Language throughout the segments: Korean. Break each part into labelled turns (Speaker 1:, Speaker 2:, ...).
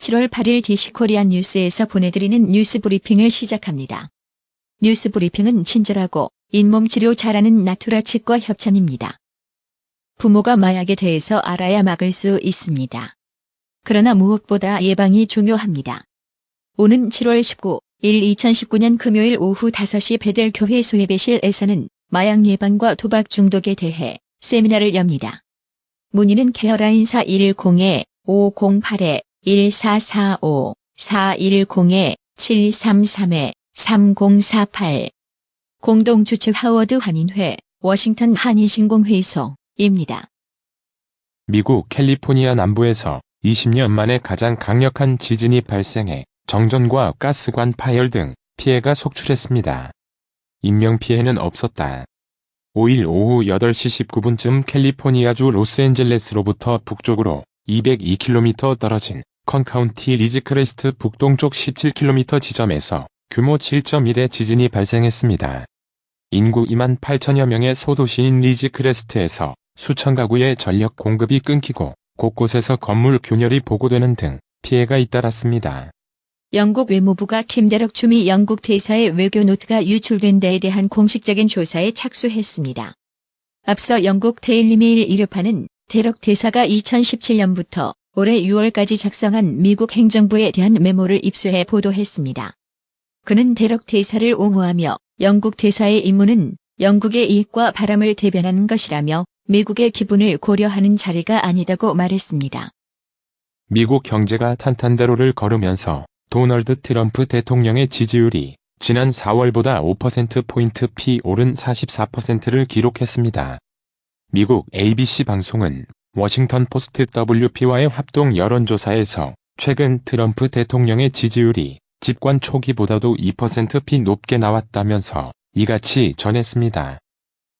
Speaker 1: 7월 8일 DC코리안 뉴스에서 보내드리는 뉴스 브리핑을 시작합니다. 뉴스 브리핑은 친절하고 잇몸 치료 잘하는 나투라 치과 협찬입니다. 부모가 마약에 대해서 알아야 막을 수 있습니다. 그러나 무엇보다 예방이 중요합니다. 오는 7월 19일 2019년 금요일 오후 5시 베델교회 소예배실에서는 마약 예방과 도박 중독에 대해 세미나를 엽니다. 문의는 케어라인 410-508-1445, 410-733-3048. 공동주최 하워드 한인회, 워싱턴 한인신공회의소입니다.
Speaker 2: 미국 캘리포니아 남부에서 20년 만에 가장 강력한 지진이 발생해 정전과 가스관 파열 등 피해가 속출했습니다. 인명피해는 없었다. 5일 오후 8시 19분쯤 캘리포니아주 로스앤젤레스로부터 북쪽으로 202km 떨어진 컨 카운티 리즈크레스트 북동쪽 17km 지점에서 규모 7.1의 지진이 발생했습니다. 인구 2만 8천여 명의 소도시인 리즈크레스트에서 수천 가구의 전력 공급이 끊기고 곳곳에서 건물 균열이 보고되는 등 피해가 잇따랐습니다.
Speaker 1: 영국 외무부가 킴 데럭 주미 영국 대사의 외교 노트가 유출된 데에 대한 공식적인 조사에 착수했습니다. 앞서 영국 데일리메일 일요판은 데럭 대사가 2017년부터 올해 6월까지 작성한 미국 행정부에 대한 메모를 입수해 보도했습니다. 그는 데럭 대사를 옹호하며 영국 대사의 임무는 영국의 이익과 바람을 대변하는 것이라며 미국의 기분을 고려하는 자리가 아니다고 말했습니다.
Speaker 2: 미국 경제가 탄탄대로를 걸으면서 도널드 트럼프 대통령의 지지율이 지난 4월보다 5%포인트 오른 44%를 기록했습니다. 미국 ABC 방송은 워싱턴 포스트 WP와의 합동 여론조사에서 최근 트럼프 대통령의 지지율이 집권 초기보다도 2% 높게 나왔다면서 이같이 전했습니다.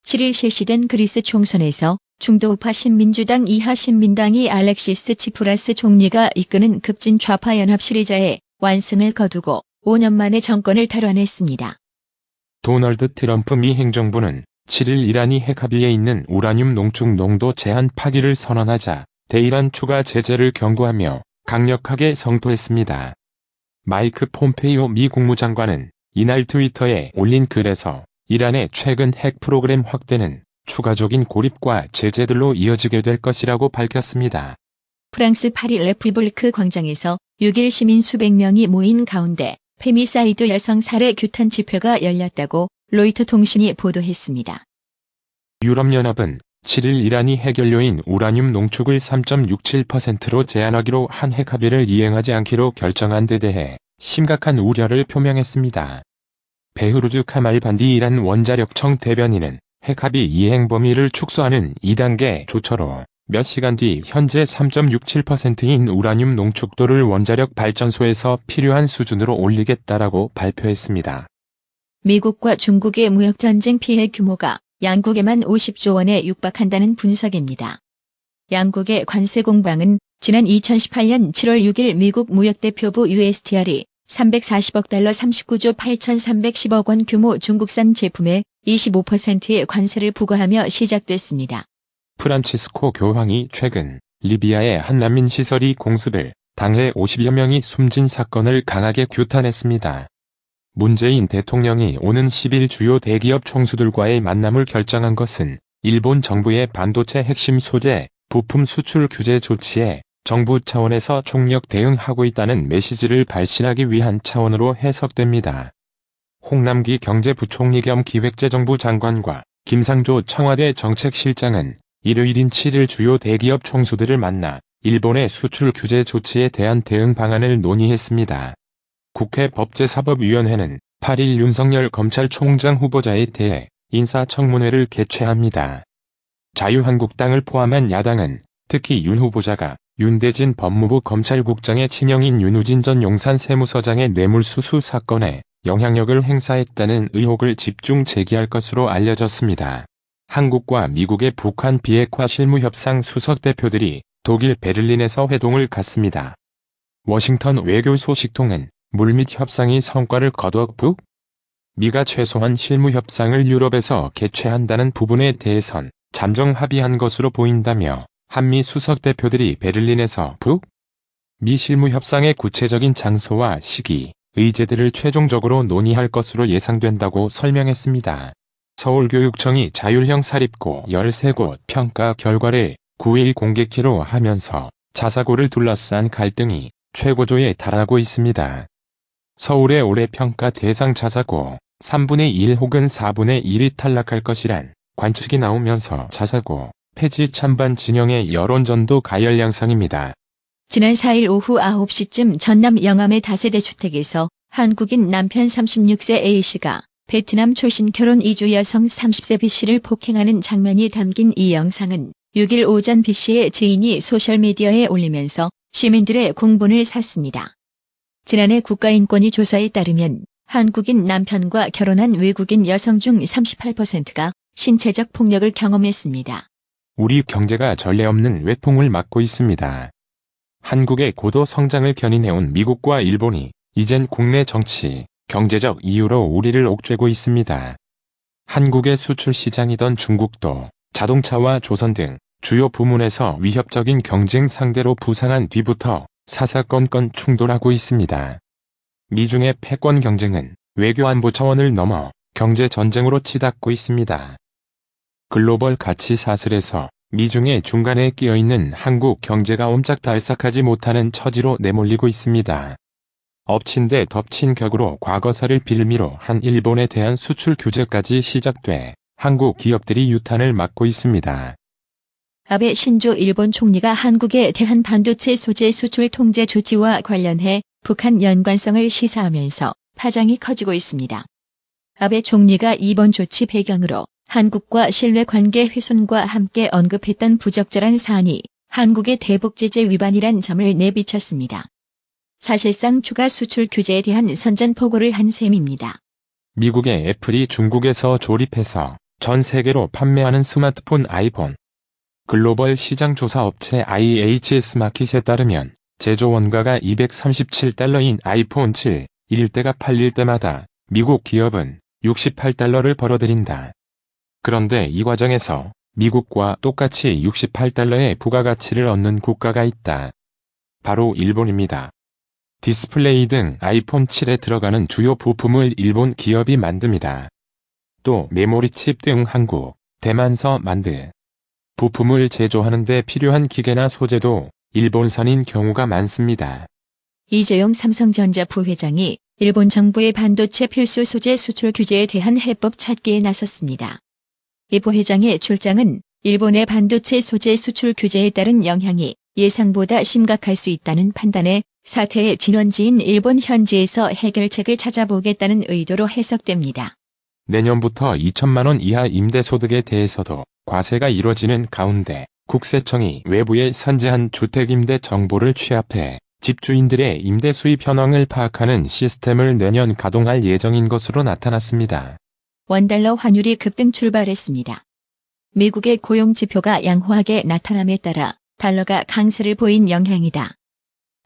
Speaker 1: 7일 실시된 그리스 총선에서 중도우파 신민주당 이하 신민당이 알렉시스 치프라스 총리가 이끄는 급진 좌파 연합 시리자의 완승을 거두고 5년 만에 정권을 탈환했습니다.
Speaker 2: 도널드 트럼프 미 행정부는 7일 이란이 핵합의에 있는 우라늄 농축 농도 제한 파기를 선언하자 대이란 추가 제재를 경고하며 강력하게 성토했습니다. 마이크 폼페이오 미 국무장관은 이날 트위터에 올린 글에서 이란의 최근 핵 프로그램 확대는 추가적인 고립과 제재들로 이어지게 될 것이라고 밝혔습니다.
Speaker 1: 프랑스 파리 레프블리크 광장에서 6일 시민 수백 명이 모인 가운데 페미사이드 여성 살해 규탄 집회가 열렸다고 로이터 통신이 보도했습니다.
Speaker 2: 유럽연합은 7일 이란이 핵연료인 우라늄 농축을 3.67%로 제한하기로 한 핵합의를 이행하지 않기로 결정한 데 대해 심각한 우려를 표명했습니다. 베흐루즈 카말반디 이란 원자력청 대변인은 핵합의 이행 범위를 축소하는 2단계 조처로 몇 시간 뒤 현재 3.67%인 우라늄 농축도를 원자력 발전소에서 필요한 수준으로 올리겠다라고 발표했습니다.
Speaker 1: 미국과 중국의 무역전쟁 피해 규모가 양국에만 50조 원에 육박한다는 분석입니다. 양국의 관세 공방은 지난 2018년 7월 6일 미국 무역대표부 USTR이 340억 달러 39조 8,310억 원 규모 중국산 제품에 25%의 관세를 부과하며 시작됐습니다.
Speaker 2: 프란치스코 교황이 최근 리비아의 한 난민 시설이 공습을 당해 50여 명이 숨진 사건을 강하게 규탄했습니다. 문재인 대통령이 오는 10일 주요 대기업 총수들과의 만남을 결정한 것은 일본 정부의 반도체 핵심 소재, 부품 수출 규제 조치에 정부 차원에서 총력 대응하고 있다는 메시지를 발신하기 위한 차원으로 해석됩니다. 홍남기 경제부총리 겸 기획재정부 장관과 김상조 청와대 정책실장은 일요일인 7일 주요 대기업 총수들을 만나 일본의 수출 규제 조치에 대한 대응 방안을 논의했습니다. 국회 법제사법위원회는 8일 윤석열 검찰총장 후보자에 대해 인사청문회를 개최합니다. 자유한국당을 포함한 야당은 특히 윤 후보자가 윤대진 법무부 검찰국장의 친형인 윤우진 전 용산 세무서장의 뇌물수수 사건에 영향력을 행사했다는 의혹을 집중 제기할 것으로 알려졌습니다. 한국과 미국의 북한 비핵화 실무협상 수석대표들이 독일 베를린에서 회동을 갖습니다. 워싱턴 외교 소식통은 물밑 협상이 성과를 거둬 북미가 최소한 실무협상을 유럽에서 개최한다는 부분에 대해선 잠정 합의한 것으로 보인다며 한미 수석대표들이 베를린에서 미 실무 협상의 구체적인 장소와 시기, 의제들을 최종적으로 논의할 것으로 예상된다고 설명했습니다. 서울교육청이 자율형 사립고 13곳 평가 결과를 9일 공개키로 하면서 자사고를 둘러싼 갈등이 최고조에 달하고 있습니다. 서울의 올해 평가 대상 자사고 3분의 1 혹은 4분의 1이 탈락할 것이란 관측이 나오면서 자사고 폐지 찬반 진영의 여론전도 가열 양상입니다.
Speaker 1: 지난 4일 오후 9시쯤 전남 영암의 다세대 주택에서 한국인 남편 36세 A씨가 베트남 출신 결혼 이주 여성 30세 B씨를 폭행하는 장면이 담긴 이 영상은 6일 오전 B씨의 지인이 소셜미디어에 올리면서 시민들의 공분을 샀습니다. 지난해 국가인권위 조사에 따르면 한국인 남편과 결혼한 외국인 여성 중 38%가 신체적 폭력을 경험했습니다.
Speaker 2: 우리 경제가 전례 없는 외풍을 맞고 있습니다. 한국의 고도 성장을 견인해온 미국과 일본이 이젠 국내 정치, 경제적 이유로 우리를 옥죄고 있습니다. 한국의 수출 시장이던 중국도 자동차와 조선 등 주요 부문에서 위협적인 경쟁 상대로 부상한 뒤부터 사사건건 충돌하고 있습니다. 미중의 패권 경쟁은 외교 안보 차원을 넘어 경제 전쟁으로 치닫고 있습니다. 글로벌 가치 사슬에서 미중의 중간에 끼어있는 한국 경제가 옴짝달싹하지 못하는 처지로 내몰리고 있습니다. 엎친 데 덮친 격으로 과거사를 빌미로 한 일본에 대한 수출 규제까지 시작돼 한국 기업들이 유탄을 맞고 있습니다.
Speaker 1: 아베 신조 일본 총리가 한국에 대한 반도체 소재 수출 통제 조치와 관련해 북한 연관성을 시사하면서 파장이 커지고 있습니다. 아베 총리가 이번 조치 배경으로 한국과 신뢰관계 훼손과 함께 언급했던 부적절한 사안이 한국의 대북 제재 위반이란 점을 내비쳤습니다. 사실상 추가 수출 규제에 대한 선전포고를 한 셈입니다.
Speaker 2: 미국의 애플이 중국에서 조립해서 전 세계로 판매하는 스마트폰 아이폰. 글로벌 시장 조사 업체 IHS 마켓에 따르면 제조 원가가 $237인 아이폰 7, 1대가 팔릴 때마다 미국 기업은 $68를 벌어들인다. 그런데 이 과정에서 미국과 똑같이 $68의 부가가치를 얻는 국가가 있다. 바로 일본입니다. 디스플레이 등 아이폰 7에 들어가는 주요 부품을 일본 기업이 만듭니다. 또 메모리 칩 등 한국, 대만서 만드. 부품을 제조하는 데 필요한 기계나 소재도 일본산인 경우가 많습니다.
Speaker 1: 이재용 삼성전자 부회장이 일본 정부의 반도체 필수 소재 수출 규제에 대한 해법 찾기에 나섰습니다. 이 부회장의 출장은 일본의 반도체 소재 수출 규제에 따른 영향이 예상보다 심각할 수 있다는 판단에 사태의 진원지인 일본 현지에서 해결책을 찾아보겠다는 의도로 해석됩니다.
Speaker 2: 내년부터 2천만 원 이하 임대소득에 대해서도 과세가 이뤄지는 가운데 국세청이 외부에 선재한 주택임대 정보를 취합해 집주인들의 임대 수입 현황을 파악하는 시스템을 내년 가동할 예정인 것으로 나타났습니다.
Speaker 1: 원달러 환율이 급등 출발했습니다. 미국의 고용 지표가 양호하게 나타남에 따라 달러가 강세를 보인 영향이다.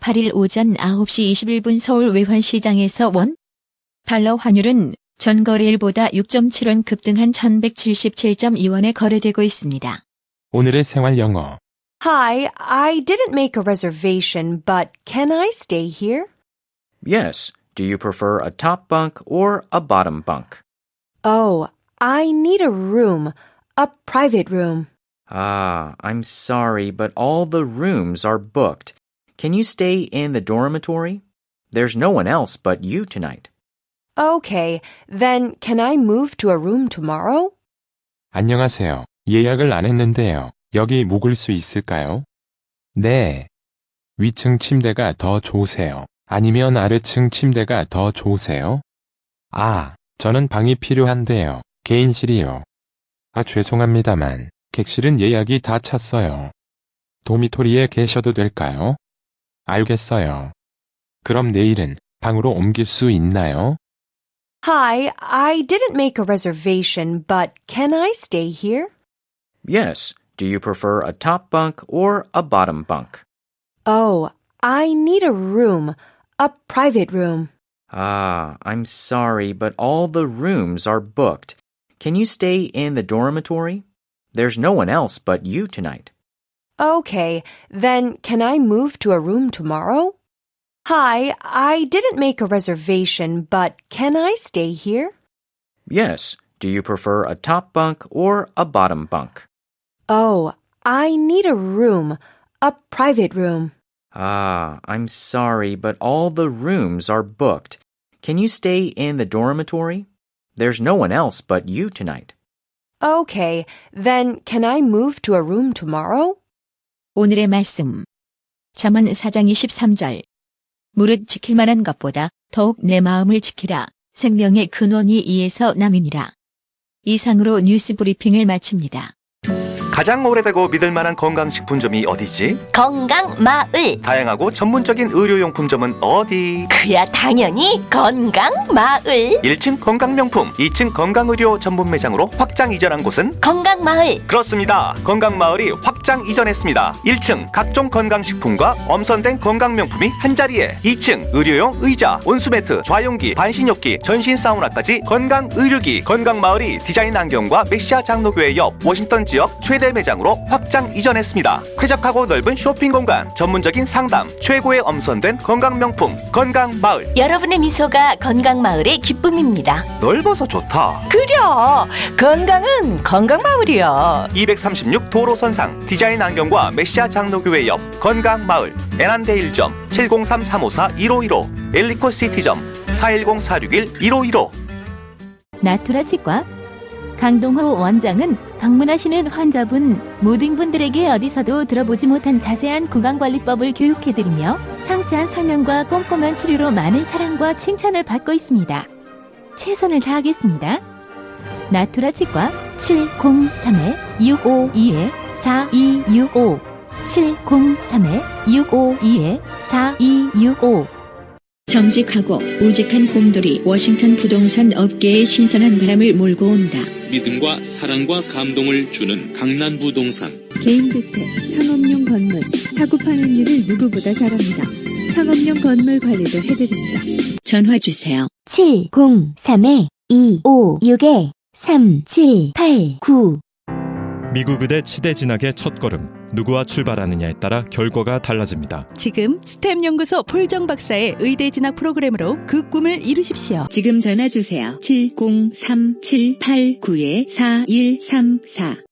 Speaker 1: 8일 오전 9시 21분 서울 외환시장에서 원 달러 환율은 전 거래일보다 6.7원 급등한 1177.2원에 거래되고 있습니다.
Speaker 2: 오늘의 생활 영어.
Speaker 3: Hi, I didn't make a reservation, but can I stay here?
Speaker 4: Yes. Do you prefer a top bunk or a bottom bunk?
Speaker 3: Oh, I need a room, a private room.
Speaker 4: Ah, I'm sorry, but all the rooms are booked. Can you stay in the dormitory? There's no one else but you tonight.
Speaker 3: Okay, then can I move to a room tomorrow?
Speaker 2: 안녕하세요. 예약을 안 했는데요. 여기 묵을 수 있을까요? 네. 위층 침대가 더 좋으세요? 아니면 아래층 침대가 더 좋으세요? 아, 저는 방이 필요한데요. 개인실이요. 아, 죄송합니다만 객실은 예약이 다 찼어요. 도미토리에 계셔도 될까요? 알겠어요. 그럼 내일은 방으로 옮길 수 있나요?
Speaker 3: Hi, I didn't make a reservation, but can I stay here?
Speaker 4: Yes. Do you prefer a top bunk or a bottom bunk?
Speaker 3: Oh, I need a room, a private room.
Speaker 4: Ah, I'm sorry, but all the rooms are booked. Can you stay in the dormitory? There's no one else but you tonight.
Speaker 3: Okay, then can I move to a room tomorrow? Hi, I didn't make a reservation, but can I stay here?
Speaker 4: Yes. Do you prefer a top bunk or a bottom bunk?
Speaker 3: Oh, I need a room, a private room.
Speaker 4: I'm sorry, but all the rooms are booked. Can you stay in the dormitory? There's no one else but you tonight.
Speaker 3: Okay, then can I move to a room tomorrow?
Speaker 1: 오늘의 말씀. 잠언 4장 23절. 무릇 지킬 만한 것보다 더욱 내 마음을 지키라. 생명의 근원이 이에서 남이니라. 이상으로 뉴스 브리핑을 마칩니다.
Speaker 5: 가장 오래되고 믿을만한 건강식품점이 어디지?
Speaker 6: 건강마을.
Speaker 5: 다양하고 전문적인 의료용품점은 어디?
Speaker 6: 그야 당연히 건강마을.
Speaker 5: 1층 건강명품, 2층 건강의료 전문 매장으로 확장 이전한 곳은?
Speaker 6: 건강마을.
Speaker 5: 그렇습니다. 건강마을이 확장 이전했습니다. 1층 각종 건강식품과 엄선된 건강명품이 한자리에, 2층 의료용 의자, 온수매트, 좌용기, 반신욕기, 전신 사우나까지 건강의료기. 건강마을이 디자인 안경과 메시아 장로교회 옆 워싱턴 지역 최대 매장으로 확장 이전했습니다. 쾌적하고 넓은 쇼핑 공간, 전문적인 상담, 최고의 엄선된 건강명품 건강마을.
Speaker 6: 여러분의 미소가 건강마을의 기쁨입니다.
Speaker 5: 넓어서 좋다.
Speaker 6: 그려 건강은 건강마을이야.
Speaker 5: 236 도로선상 디자인 안경과 메시아 장로교회 옆 건강마을. 애난데일점 703-354-1515 엘리코시티점 410-461-1515.
Speaker 1: 나투라 치과 강동호 원장은 방문하시는 환자분 모든 분들에게 어디서도 들어보지 못한 자세한 구강관리법을 교육해드리며 상세한 설명과 꼼꼼한 치료로 많은 사랑과 칭찬을 받고 있습니다. 최선을 다하겠습니다. 나투라 치과 703-652-4265 703-652-4265. 정직하고 우직한 곰돌이 워싱턴 부동산 업계에 신선한 바람을 몰고 온다.
Speaker 7: 믿음과 사랑과 감동을 주는 강남부동산.
Speaker 8: 개인주택, 상업용 건물, 사고 파행률을 누구보다 잘합니다. 상업용 건물 관리도 해드립니다.
Speaker 1: 전화 주세요.
Speaker 8: 703-256-3789.
Speaker 9: 미국 의대 치대 진학의 첫걸음. 누구와 출발하느냐에 따라 결과가 달라집니다.
Speaker 8: 지금 스템 연구소 폴정 박사의 의대 진학 프로그램으로 그 꿈을 이루십시오. 지금 전화 주세요. 703-789-4134